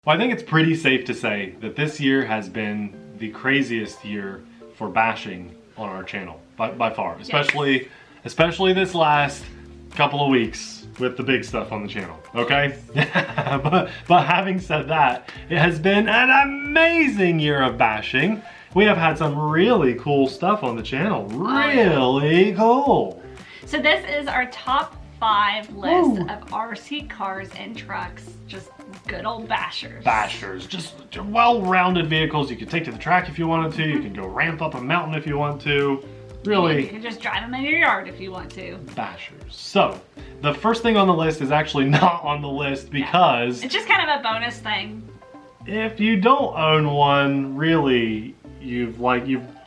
Well, I think it's pretty safe to say that this year has been the craziest year for bashing on our channel by far, especially this last couple of weeks with the big stuff on the channel, okay? but having said that, it has been an amazing year of bashing. We have had some really cool stuff on the channel, really cool. So this is our top 5 list of RC cars and trucks, just good old bashers. Bashers, just well-rounded vehicles you can take to the track if you wanted to. You can go ramp up a mountain if you want to. Really. You can just drive them in your yard if you want to. Bashers. So, the first thing on the list is actually not on the list because... It's just kind of a bonus thing. If you don't own one, really, you've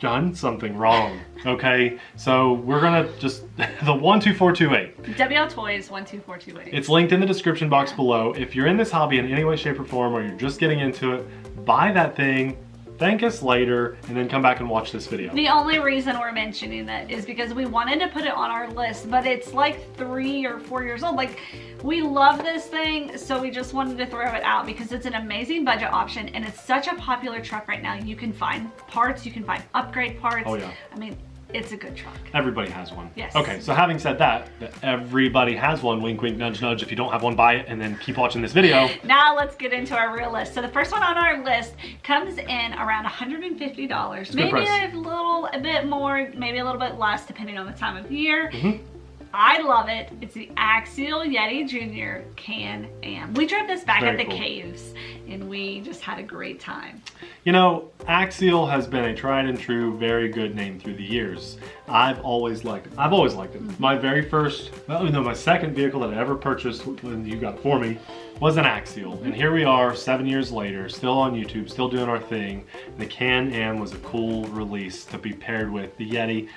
done something wrong, okay? So we're gonna just, the 12428. WLtoys 12428. It's linked in the description box below. If you're in this hobby in any way, shape, or form, or you're just getting into it, buy that thing, thank us later, and then come back and watch this video. The only reason we're mentioning it is because we wanted to put it on our list, but it's like 3 or 4 years old. Like, we love this thing, so we just wanted to throw it out because it's an amazing budget option, and it's such a popular truck right now. You can find parts, you can find upgrade parts. Oh yeah. I mean, it's a good truck. Everybody has one. Yes. Okay, so having said that everybody has one, wink, wink, nudge, nudge. If you don't have one, buy it, and then keep watching this video. Now let's get into our real list. So the first one on our list comes in around $150. Maybe a bit more, maybe a little bit less, depending on the time of year. I love it. It's the Axial Yeti Jr. Can-Am. We drove this back at the caves, and we just had a great time. You know, Axial has been a tried and true, very good name through the years. I've always liked it. My very first, my second vehicle that I ever purchased when you got it for me was an Axial. And here we are 7 years later, still on YouTube, still doing our thing. The Can-Am was a cool release to be paired with the Yeti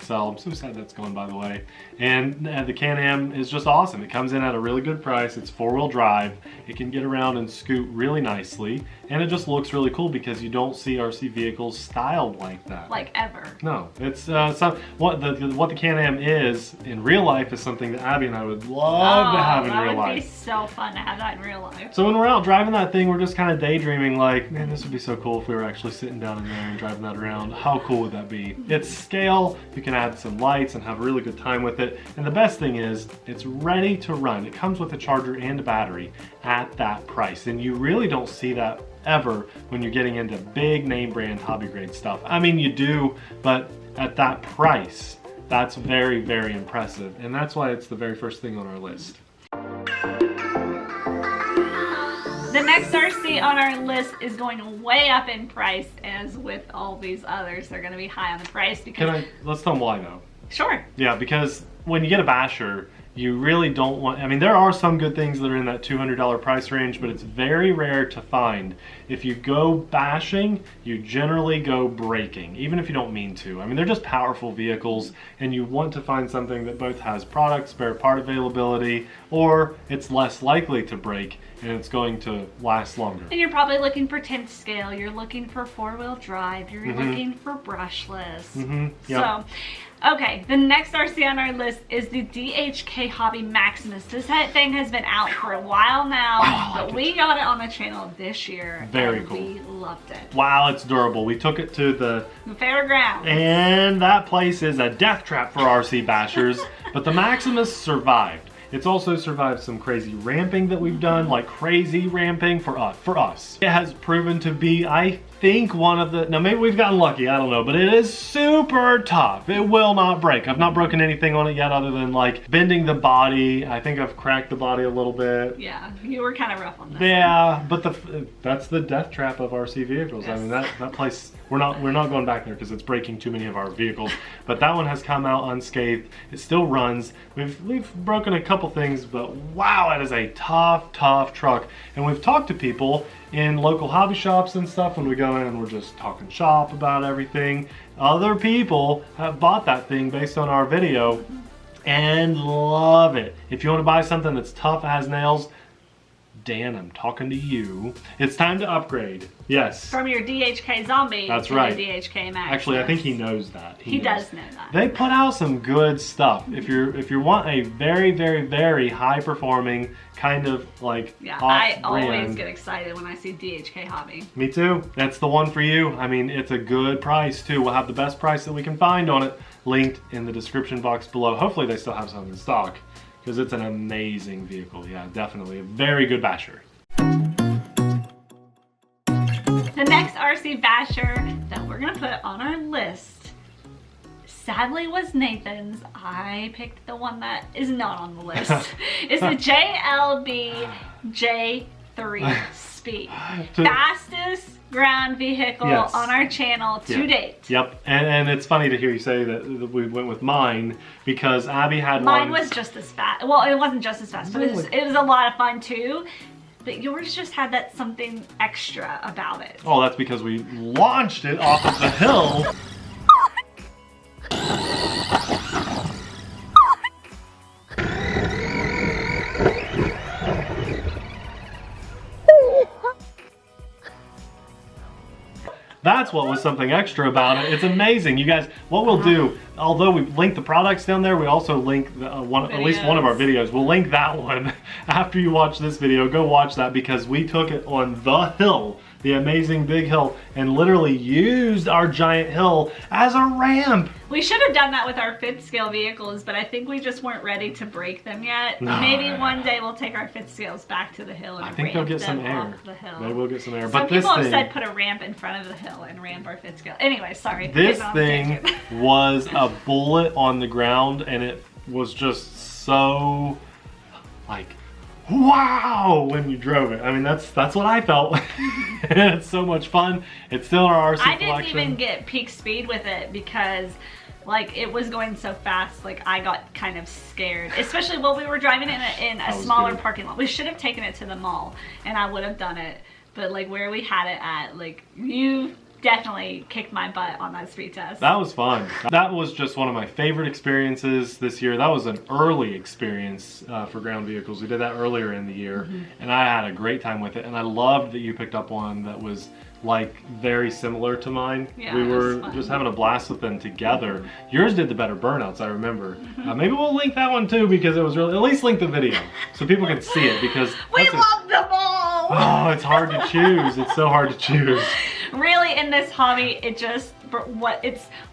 XL. I'm so sad that's gone, by the way. And the Can-Am is just awesome. It comes in at a really good price. It's 4-wheel drive. It can get around and scoot really nicely. And it just looks really cool because you don't see RC vehicles styled like that. Like ever. No, it's what the Can-Am is in real life is something that Abby and I would love to have in real life. That would be so fun to have that in real life. So when we're out driving that thing, we're just kind of daydreaming like, man, this would be so cool if we were actually sitting down in there and driving that around. How cool would that be? It's scale, you can add some lights and have a really good time with it. And the best thing is, it's ready to run. It comes with a charger and a battery at that price. And you really don't see that ever when you're getting into big name brand hobby grade stuff. I mean, you do, but at that price, that's very, very impressive. And that's why it's the very first thing on our list. The next RC on our list is going way up in price, as with all these others. They're going to be high on the price because... Let's tell them why though. Sure. Yeah, because when you get a basher, you really don't want, I mean, there are some good things that are in that $200 price range, but it's very rare to find. If you go bashing, you generally go braking, even if you don't mean to. I mean, they're just powerful vehicles, and you want to find something that both has product, spare part availability, or it's less likely to break, and it's going to last longer. And you're probably looking for 10th scale, you're looking for 4-wheel drive, you're looking for brushless. Yep. So, okay, the next RC on our list is the DHK Hobby Maximus. This thing has been out for a while now, but we got it on the channel this year. Very cool. We loved it. Wow, it's durable. We took it to the fairgrounds. And that place is a death trap for RC bashers, but the Maximus survived. It's also survived some crazy ramping that we've done, like crazy ramping for us. It has proven to be, I think, one of the, now maybe we've gotten lucky, I don't know, but it is super tough. It will not break. I've not broken anything on it yet other than like bending the body. I think I've cracked the body a little bit. Yeah, you were kind of rough on this. Yeah, but that's the death trap of RC vehicles. Yes. I mean, that place, we're not going back there because it's breaking too many of our vehicles. But that one has come out unscathed. It still runs. We've broken a couple things, but wow, it is a tough truck. And we've talked to people in local hobby shops and stuff when we go in and we're just talking shop about everything. Other people have bought that thing based on our video and love it. If you want to buy something that's tough as nails, Dan, I'm talking to you. It's time to upgrade. Yes. From your DHK Zombie That's right. to DHK Maximus. Actually, I think he knows that. He does know that. They put out some good stuff. If you want a very, very, very high performing kind of like I always get excited when I see DHK Hobby. Me too. That's the one for you. I mean, it's a good price too. We'll have the best price that we can find on it linked in the description box below. Hopefully they still have some in stock because it's an amazing vehicle. Yeah, definitely a very good basher. The next RC basher that we're gonna put on our list, sadly, was Nathan's. I picked the one that is not on the list. It's the JLB J3 Speed. Fastest ground vehicle on our channel to date. Yep, and it's funny to hear you say that we went with mine because Abby had mine was just as fast. Well, it wasn't just as fast, but it was a lot of fun too. But yours just had that something extra about it. Oh, that's because we launched it off of the hill. That's what was something extra about it. It's amazing. You guys, what we'll do, although we've linked the products down there, we also link at least one of our videos. We'll link that one after you watch this video. Go watch that because we took it on the hill, the amazing big hill, and literally used our giant hill as a ramp. We should have done that with our fifth scale vehicles, but I think we just weren't ready to break them yet. No. Maybe one day we'll take our fifth scales back to the hill and ramp they'll get some air. The hill. They will get some air. Some people have said put a ramp in front of the hill and ramp our fifth scale. Anyway, sorry. This thing was a bullet on the ground, and it was just so like, wow, when you drove it. I mean, that's what I felt. It's so much fun. It's still our RC collection. I didn't even get peak speed with it because like it was going so fast, like I got kind of scared, especially while we were driving in a smaller parking lot. We should have taken it to the mall and I would have done it, but like where we had it at, like you definitely kicked my butt on that speed test. That was fun. That was just one of my favorite experiences this year. That was an early experience for ground vehicles. We did that earlier in the year and I had a great time with it, and I loved that you picked up one that was like very similar to mine. Yeah, we were just having a blast with them together. Yours did the better burnouts, I remember. Maybe we'll link that one too because it was really, at least link the video so people can see it because we love them all. Oh, it's hard to choose. It's so hard to choose. Really, in this hobby, it's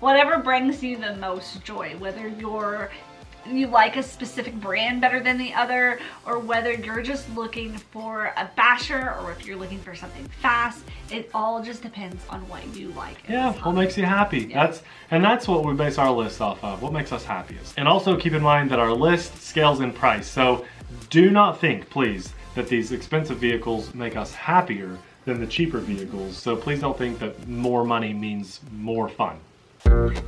whatever brings you the most joy, whether you like a specific brand better than the other, or whether you're just looking for a basher, or if you're looking for something fast. It all just depends on what you like. Yeah, what makes you happy. Yeah. That's what we base our list off of, what makes us happiest. And also keep in mind that our list scales in price, so do not think, please, that these expensive vehicles make us happier than the cheaper vehicles. So please don't think that more money means more fun. The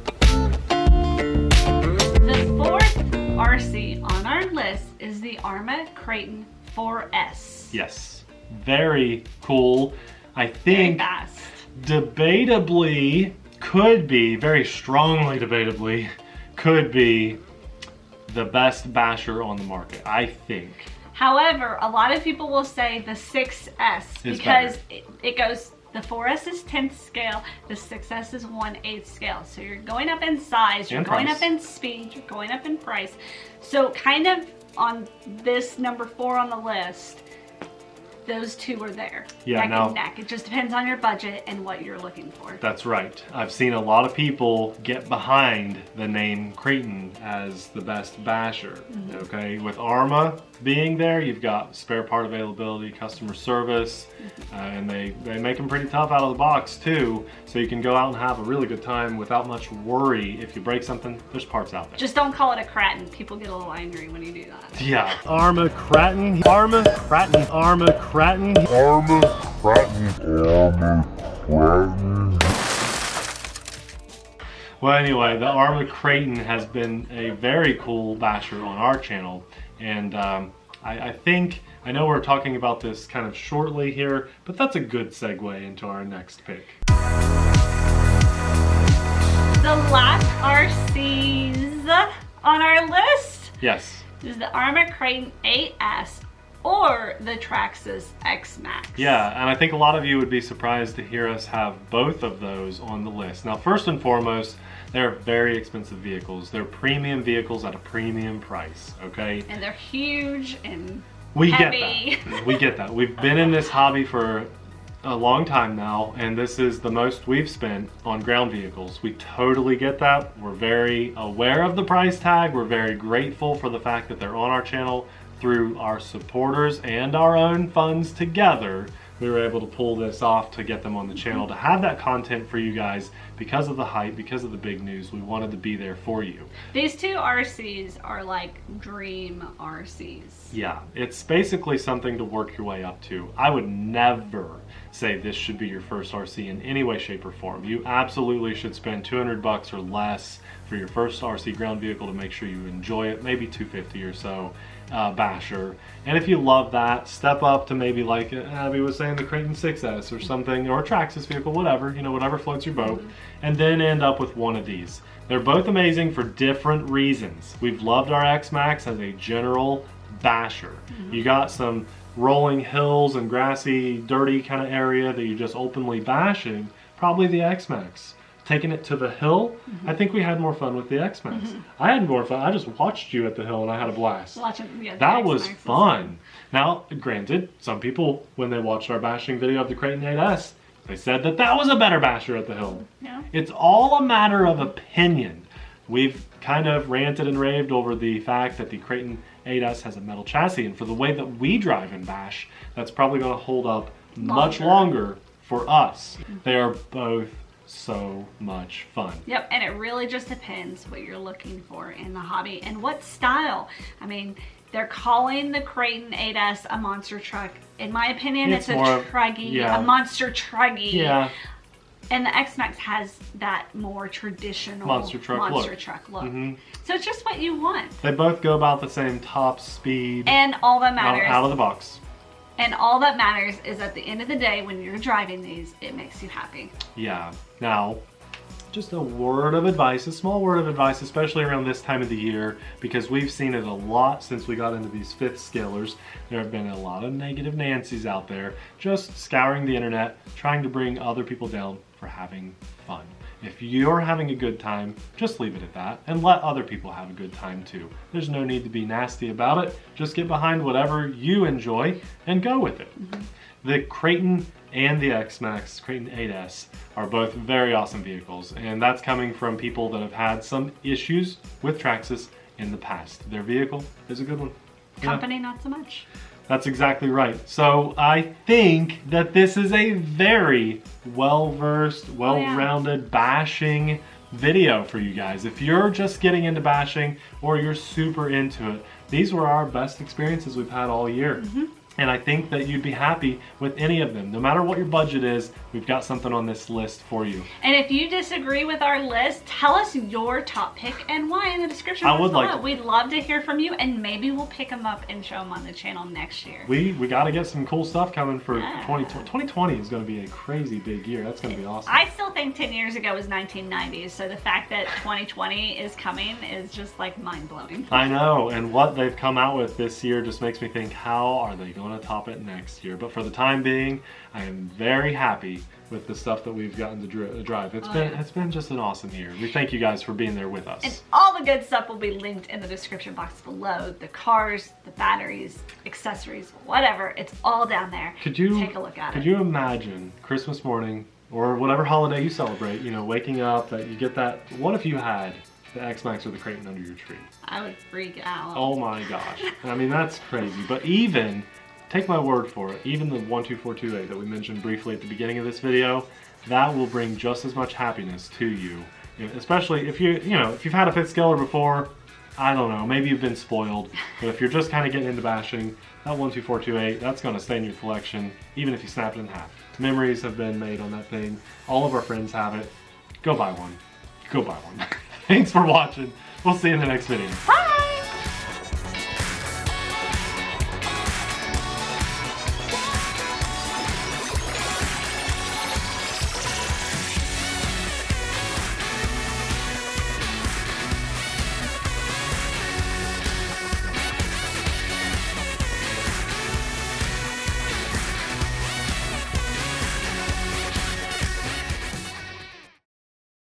fourth RC on our list is the ARMA Creighton 4S. Yes, very cool. I think very fast. Debatably could be, very strongly debatably, could be the best basher on the market, I think. However, a lot of people will say the 6S because it goes, the 4S is 10th scale, the 6S is 1/8 scale. So you're going up in size, you're going up in speed, you're going up in price. So kind of on this number 4 on the list, those two are there, neck and neck. It just depends on your budget and what you're looking for. That's right. I've seen a lot of people get behind the name Creighton as the best basher. Okay, with ARMA being there, you've got spare part availability, customer service, and they make them pretty tough out of the box too, so you can go out and have a really good time without much worry. If you break something, there's parts out there. Just don't call it a Kraton. People get a little angry when you do that. Yeah. ARMA Creighton, ARMA Creighton, ARMA Creighton, ARMA Creighton, ARMA Creighton. Well, anyway, the ARMA Creighton has been a very cool basher on our channel, and I think, I know we're talking about this kind of shortly here, but that's a good segue into our next pick. The last RCs on our list is the ARMA Creighton 8S, or the Traxxas Xmaxx. Yeah, and I think a lot of you would be surprised to hear us have both of those on the list. Now, first and foremost, they're very expensive vehicles. They're premium vehicles at a premium price, okay? And they're huge and we heavy. get that. We get that. We've been in this hobby for a long time now, and this is the most we've spent on ground vehicles. We totally get that. We're very aware of the price tag. We're very grateful for the fact that they're on our channel through our supporters and our own funds together. We were able to pull this off to get them on the channel, to have that content for you guys because of the hype, because of the big news. We wanted to be there for you. These two RCs are like dream RCs. Yeah, it's basically something to work your way up to. I would never say this should be your first RC in any way, shape, or form. You absolutely should spend $200 or less for your first RC ground vehicle to make sure you enjoy it, maybe $250 or so. Basher, and if you love that, step up to maybe, like Abby was saying, the Kraton 6S or something, or a Traxxas vehicle, whatever, you know, whatever floats your boat, and then end up with one of these. They're both amazing for different reasons. We've loved our Xmaxx as a general basher. You got some rolling hills and grassy, dirty kind of area that you're just openly bashing, probably the Xmaxx. Taking it to the hill, I think we had more fun with the Xmaxx. I had more fun. I just watched you at the hill and I had a blast. That was fun. Now, granted, some people, when they watched our bashing video of the Kraton 8S, they said that that was a better basher at the hill. Yeah. It's all a matter of opinion. We've kind of ranted and raved over the fact that the Kraton 8S has a metal chassis, and for the way that we drive and bash, that's probably going to hold up much longer for us. They are both so much fun. Yep, and it really just depends what you're looking for in the hobby and what style. I mean, they're calling the Kraton 8S a monster truck. In my opinion, it's a truggy, a monster truggy. Yeah. And the Xmaxx has that more traditional monster truck look. So it's just what you want. They both go about the same top speed. And all that matters. Out of the box. And all that matters is at the end of the day, when you're driving these, it makes you happy. Yeah. Now, just a word of advice, a small word of advice, especially around this time of the year, because we've seen it a lot since we got into these fifth scalers. There have been a lot of negative Nancys out there, just scouring the internet, trying to bring other people down for having fun. If you're having a good time, just leave it at that and let other people have a good time too. There's no need to be nasty about it. Just get behind whatever you enjoy and go with it. The Kraton and the Xmaxx, Kraton 8S, are both very awesome vehicles, and that's coming from people that have had some issues with Traxxas in the past. Their vehicle is a good one. Company, not so much. That's exactly right. So I think that this is a very well-versed, well-rounded bashing video for you guys. If you're just getting into bashing or you're super into it, these were our best experiences we've had all year. And I think that you'd be happy with any of them. No matter what your budget is, we've got something on this list for you. And if you disagree with our list, tell us your top pick and why in the description box below. Like we'd love to hear from you, and maybe we'll pick them up and show them on the channel next year. We got to get some cool stuff coming for 2020. 2020 is going to be a crazy big year. That's going to be awesome. I still think 10 years ago was 1990s, so the fact that 2020 is coming is just like mind-blowing. I know, and what they've come out with this year just makes me think, how are they going to top it next year? But for the time being, I am very happy with the stuff that we've gotten to drive. It's been just an awesome year. We thank you guys for being there with us. And all the good stuff will be linked in the description box below. The cars, the batteries, accessories, whatever. It's all down there. Take a look at it. Could you imagine Christmas morning or whatever holiday you celebrate, you know, waking up, that you get that, what if you had the Xmaxx or the Kraton under your tree? I would freak out. Oh my gosh. I mean, that's crazy. But even, take my word for it, even the 12428 that we mentioned briefly at the beginning of this video, that will bring just as much happiness to you. Especially if if you've had a fifth scaler before, I don't know, maybe you've been spoiled. But if you're just kind of getting into bashing, that 12428, that's going to stay in your collection, even if you snap it in half. Memories have been made on that thing. All of our friends have it. Go buy one. Go buy one. Thanks for watching. We'll see you in the next video. Bye!